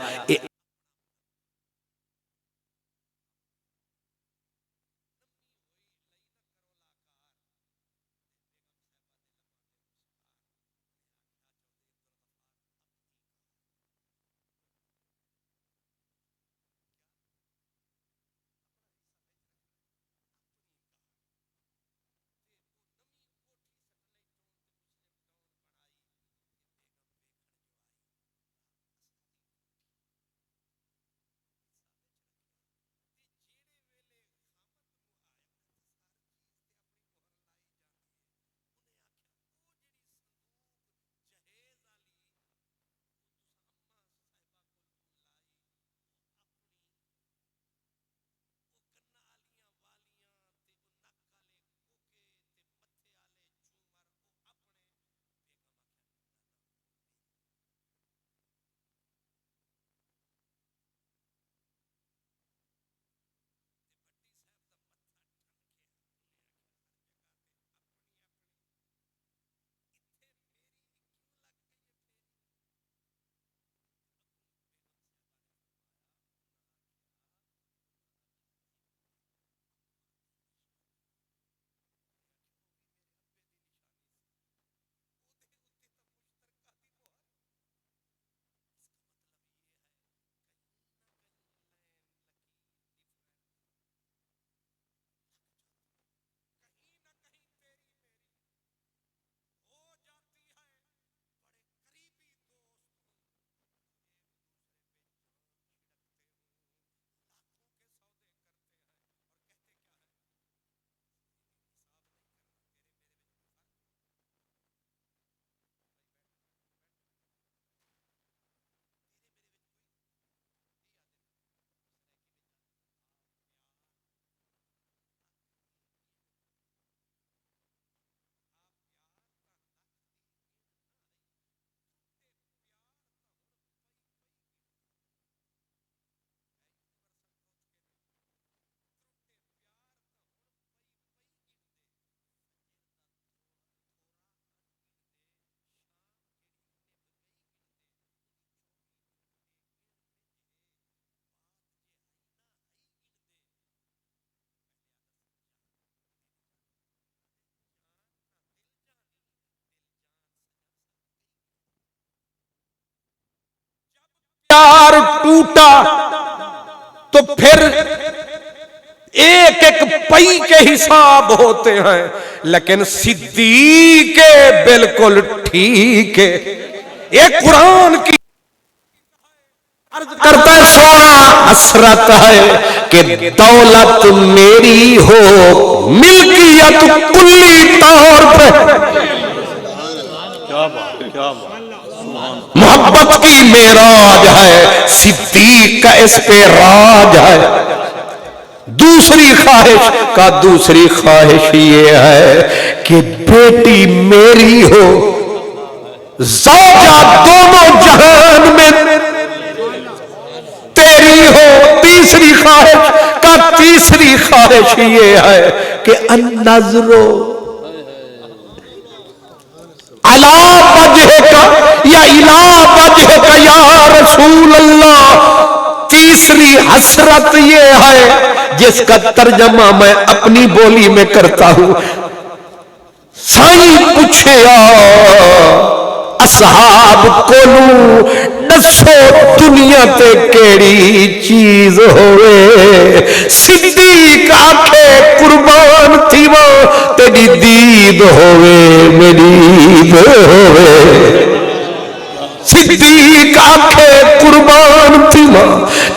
پیار ٹوٹا تو پھر ایک ایک پئی کے حساب ہوتے ہیں، لیکن صدیق بالکل ٹھیک ہے۔ یہ قرآن کی کرتا ہے سونا حسرت ہے کہ دولت میری ہو ملکیت کلی طور پہ، محبت کی معراج ہے، صدیق کا اس پہ راج ہے۔ دوسری خواہش کا دوسری خواہش یہ ہے کہ بیٹی میری ہو، زوجہ دونوں جہان میں تیری ہو۔ تیسری خواہش کا تیسری خواہش یہ ہے کہ النظر علی وجہک یا الی وجہک یا رسول اللہ۔ تیسری حسرت یہ ہے جس کا ترجمہ میں اپنی بولی میں کرتا ہوں، سائیں پوچھیا اصحاب کولو دسو دنیا تے کیڑی چیز ہوئے، صدیق آکھے قربان تھیوا تیری دید ہوئے میری عید ہوئے۔ صدیق آکھے قربان تھیوا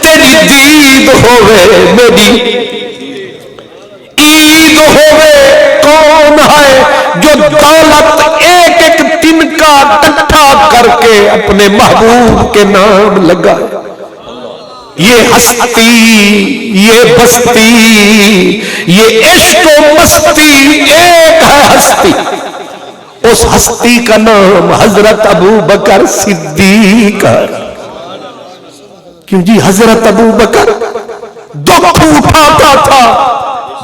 تیری دید ہوئے میری عید ہوئے۔ کون ہے جو دولت ایک ایک دن کا اکٹھا کر کے اپنے محبوب کے نام لگائے؟ یہ ہستی، یہ بستی، یہ عشق و مستی ایک ہے ہستی۔ اس ہستی کا نام حضرت ابو بکر صدیق ہے۔ کیوں جی؟ حضرت ابو بکر دکھ اٹھاتا تھا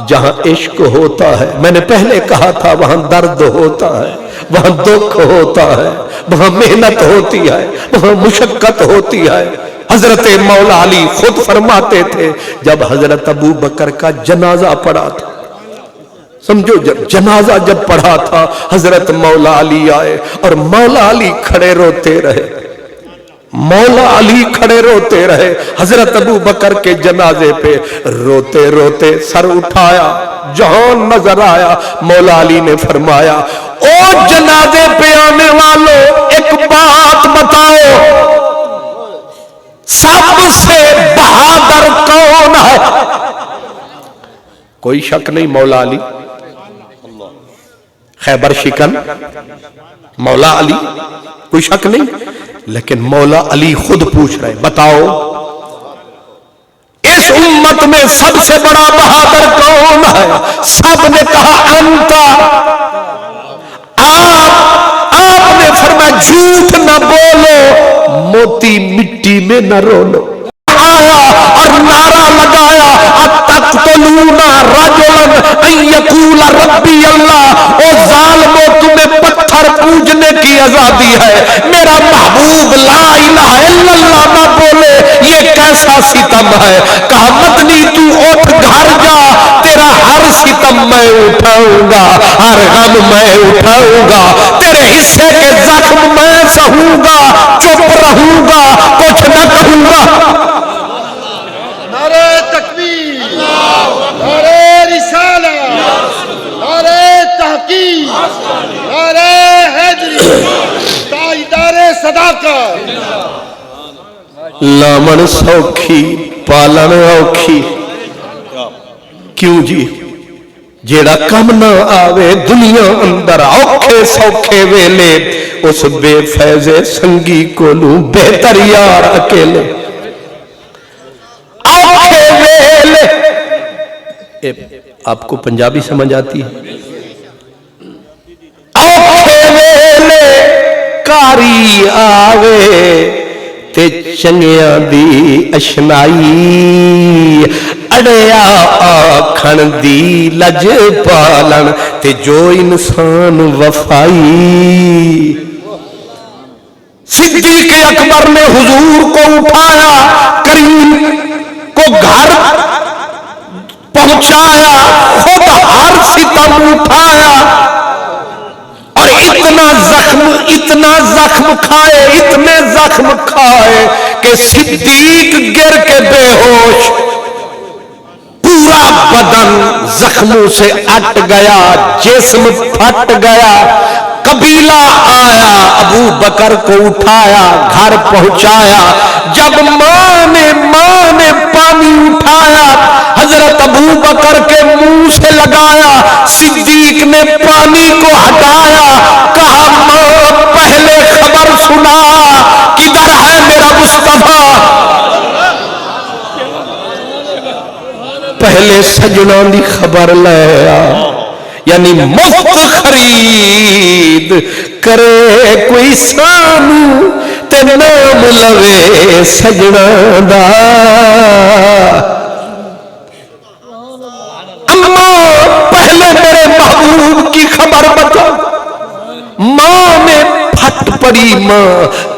جہاں عشق ہوتا ہے۔ میں نے پہلے کہا تھا وہاں درد ہوتا ہے، وہاں دکھ ہوتا ہے، وہاں محنت ہوتی ہے، وہاں مشقت ہوتی ہے۔ حضرت مولا علی خود فرماتے تھے جب حضرت ابو بکر کا جنازہ پڑا تھا، سمجھو جنازہ جب پڑھا تھا، حضرت مولا علی آئے اور مولا علی کھڑے روتے رہے، مولا علی کھڑے روتے رہے۔ حضرت ابو بکر کے جنازے پہ روتے روتے سر اٹھایا، جہان نظر آیا۔ مولا علی نے فرمایا او جنازے پہ آنے والوں ایک بات بتاؤ، سب سے بہادر کون ہے؟ کوئی شک نہیں مولا علی، خیبر شکن مولا علی، کوئی شک نہیں۔ لیکن مولا علی خود پوچھ رہے بتاؤ اس امت میں سب سے بڑا بہادر کون ہے؟ سب نے کہا انتا، آپ نے فرمایا جھوٹ نہ بولو، موتی مٹی میں نہ رولو۔ آیا اور نعرہ لگایا اتقتلون رجلا ان یقول ربی اللہ، او ظالمو تمہیں پتھر پوجنے کی آزادی ہے، میرا محبوب لا الہ الا اللہ نہ بولے، یہ کیسا ستم ہے؟ کہا مدنی تو اٹھ گھر جا، تیرا ہر ستم میں اٹھاؤں گا، ہر غم میں اٹھاؤں گا، تیرے حصے کے زخم میں سہوں گا، چپ رہوں گا، کچھ نہ کہوں گا۔ نعرہ تکبیر، نعرہ رسالہ، نعرہ تحقیق، نعرہ حیدری، تاجدار صداقت۔ لامن سوکھی پالن اوکھی، کیوں جی؟ جیڑا کم نہ آوے دنیا اندر اوکھے سوکھے ویلے، اس بے فیض سنگی کو لوں بہتر یار اکیلے۔ آپ کو پنجابی سمجھ آتی ہے؟ اوکھے ویلے کاری آوے تے چنگیاں دی اشنائی، اڑیا آکھن دی لج پالن تے جو انسان وفائی۔ صدیق اکبر نے حضور کو اٹھایا، کریم کو گھر پہنچایا، خود ہر ستم اٹھایا اور اتنا زخم اتنا زخم کھائے، اتنے زخم کھائے کہ صدیق گر کے بے ہوش، پورا بدن زخموں سے اٹ گیا، جسم پھٹ گیا۔ قبیلہ آیا، ابو بکر کو اٹھایا، گھر پہنچایا۔ جب ماں نے پانی اٹھایا، حضرت ابو بکر کے منہ سے لگایا، صدیق نے پانی کو ہٹایا، کہا ماں پہلے خبر سنا، کدھر ہے میرا مصطفیٰ؟ پہلے سجنا دی خبر لے آ، یعنی مفت خرید کرے کوئی سانو تے نام لوے سجنا دا۔ اما پہلے میرے محبوب کی خبر بتا۔ ماں نے پھٹ پڑی، ماں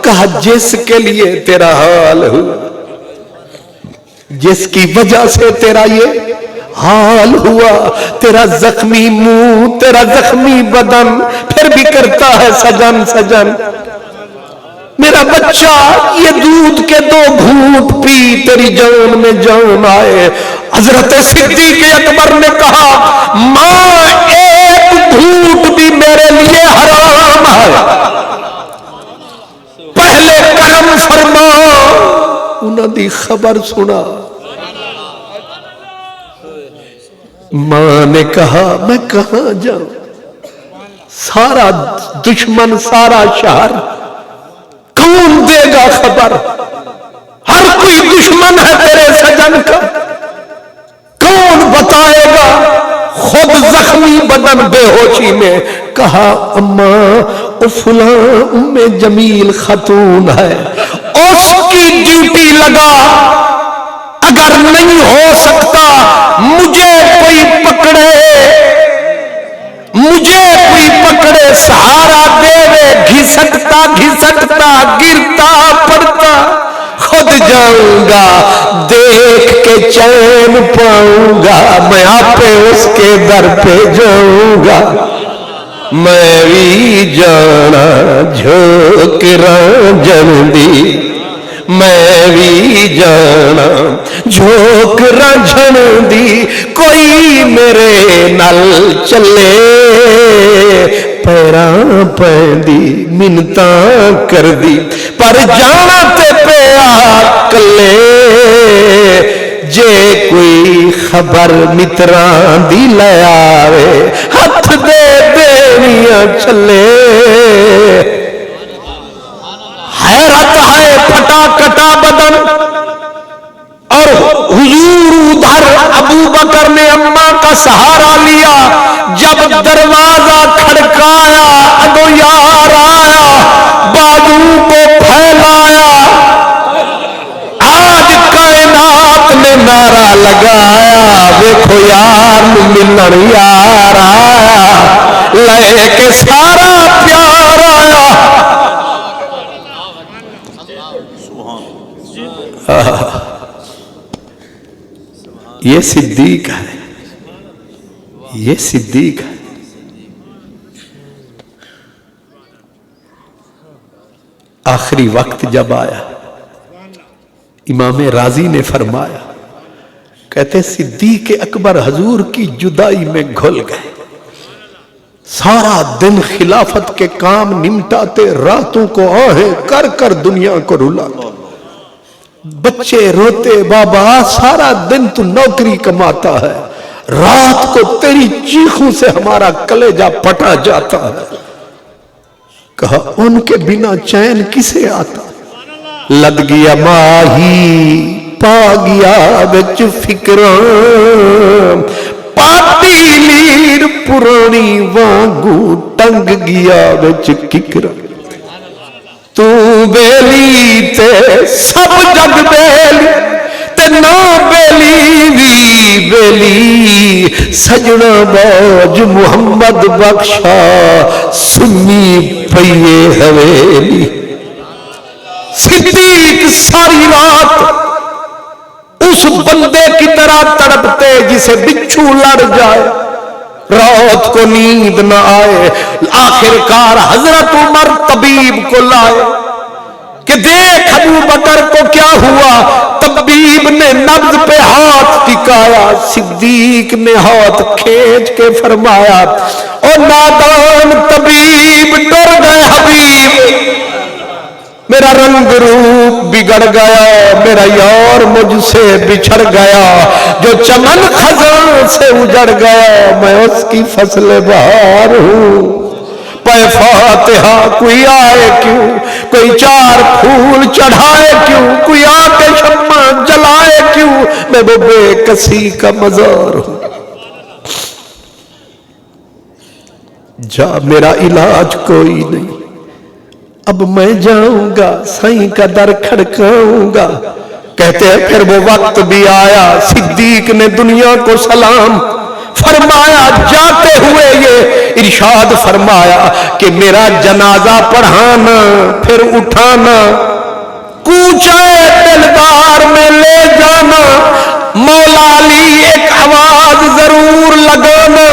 کہا جس کے لیے تیرا حال ہوا، جس کی وجہ سے تیرا یہ حال ہوا، تیرا زخمی منہ، تیرا زخمی بدن، پھر بھی کرتا ہے سجن سجن۔ میرا بچہ یہ دودھ کے 2 گھونٹ پی، تیری جان میں جان آئے۔ حضرت صدیق اکبر نے کہا ماں ایک گھونٹ بھی میرے لیے حرام ہے، پہلے کرم فرما۔ انہوں دی خبر سنا۔ ماں نے کہا میں کہاں جاؤں، سارا دشمن، سارا شہر، کون دے گا خبر؟ ہر کوئی دشمن ہے تیرے سجن کا، کون بتائے گا؟ خود زخمی بدن بے ہوشی میں کہا اماں فلاں ام جمیل خاتون ہے، اس کی ڈیوٹی لگا، اگر نہیں ہو سکتا مجھے کوئی پکڑے سہارا دے، گھسٹتا گھسٹتا گرتا پڑتا خود جاؤں گا، دیکھ کے چین پاؤں گا، میں آپے اس کے در پہ جاؤں گا۔ میں بھی جانا جھوکراں جندی، میں بھی جانا جھوکراں جھندی، کوئی میرے نال چلے، پیراں پیندی منتاں کر دی، پر جانا تے پیا کلے، جے کوئی خبر متراں دی لے آوے، ہاتھ دے دینیاں چلے۔ حیرت ہے پھٹا کٹا بدن، اور حضور ادھر ابو بکر نے اماں کا سہارا لیا۔ جب دروازہ کھڑکایا، اگو یار آیا، بازو کو پھیلایا، آج کائنات نے نعرہ لگایا، دیکھو یار ملن یار آیا، لے کے سارا پیار آیا۔ یہ صدیق ہے، یہ صدیق ہے۔ آخری وقت جب آیا، امام رازی نے فرمایا، کہتے صدیق اکبر حضور کی جدائی میں گھل گئے، سارا دن خلافت کے کام نمٹاتے، راتوں کو آہیں کر کر دنیا کو رلاتے، بچے روتے بابا سارا دن تو نوکری کماتا ہے، رات کو تیری چیخوں سے ہمارا کلیجہ پھٹا جاتا ہے۔ کہا ان کے بنا چین کسے آتا؟ لد گیا ماہی پا گیا بچ فکراں، پاتی لیر پرانی وانگو ٹنگ گیا بچ ککراں، تو بیلی تے سب جگ بیلی تے نہ بیلی وی بیلی، سجنا باج محمد بخشا سنی پئیے حویلی۔ صدیق ساری رات اس بندے کی طرح تڑپتے جسے بچھو لڑ جائے، رات کو نیند نہ آئے، آخر کار حضرت عمر طبیب کو لائے کہ دیکھ ابو بکر کو کیا ہوا۔ طبیب نے نبض پہ ہاتھ ٹکایا، صدیق نے ہاتھ کھینچ کے فرمایا او نادان طبیب، ڈر گئے حبیب، میرا رنگ روپ بگڑ گیا، میرا یار مجھ سے بچھڑ گیا، جو چمن خزاں سے اجڑ گیا، میں اس کی فصل بہار ہوں۔ پے فاتحہ کوئی آئے کیوں، کوئی چار پھول چڑھائے کیوں، کوئی آ کے شمع جلائے کیوں، میں وہ بے کسی کا مزار ہوں۔ جا میرا علاج کوئی نہیں، اب میں جاؤں گا، سائیں کا در کھڑکاؤں گا۔ کہتے ہیں پھر وہ وقت بھی آیا، صدیق نے دنیا کو سلام فرمایا، جاتے ہوئے یہ ارشاد فرمایا کہ میرا جنازہ پڑھانا پھر اٹھانا، کوچے دلدار میں لے جانا، مولا علی ایک آواز ضرور لگانا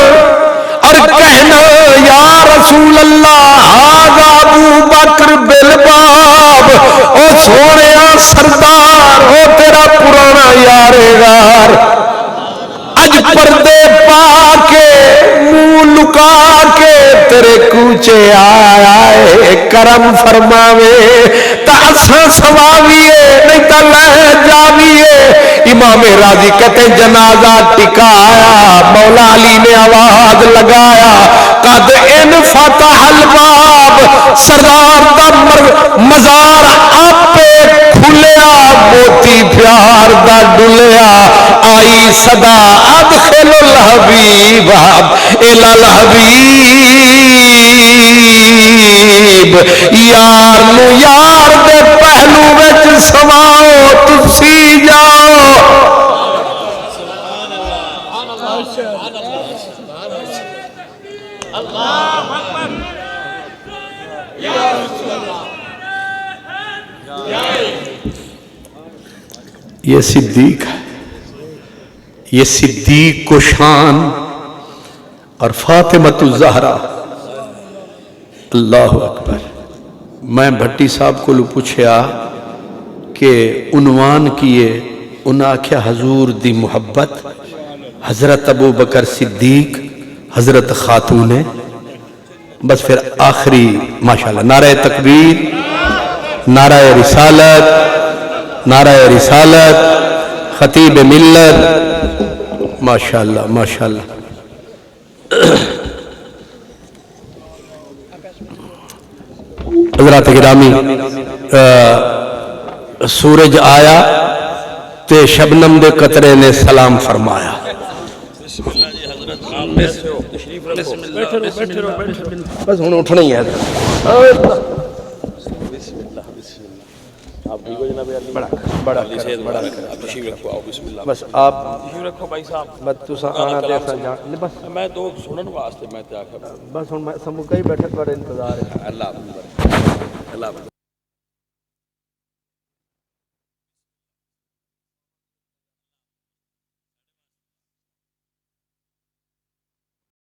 اور کہنا یا رسول اللہ ھذا ابو بکر بالباب، او سونیا سردار، او تیرا پرانا یار غار، اج پردے پا کے منہ لکا کے تیرے کوچے آئے، کرم فرماوے تا اساں سواویے نہیں تا لے جاویے۔ امام راضی کہتے جنازہ ٹکایا، مولا علی نے آواز لگایا قد ان فتح الباب، سردار دا مزار آپے کھلیا، موتی پیار دا ڈلیا، آئی صدا ادخل الحبیب الى الحبیب، یار نو یار دے پہلو وچ سماؤ تسی جاؤ۔ یہ صدیق ہے، یہ صدیق کو شان اور فاطمۃ الزہرا، اللہ اکبر۔ میں بھٹی صاحب کو پوچھیا کہ عنوان کیے، انہاں آکھیا حضور دی محبت، حضرت ابو بکر صدیق، حضرت خاتون، بس پھر آخری ماشاءاللہ نعرہ تکبیر، نعرہ رسالت، نعرہ رسالت، خطیب ملت، ماشاءاللہ ماشاءاللہ۔ حضرات گرامی، سورج آیا تے شبنم دے قطرے نے سلام فرمایا۔ بس ہوں اٹھنا ہی ہے، بڑا بس آپ میں تو سنن واسطے میں بس ہوں سمجھ کئی بیٹھے بڑے انتظار ہے۔ اللہ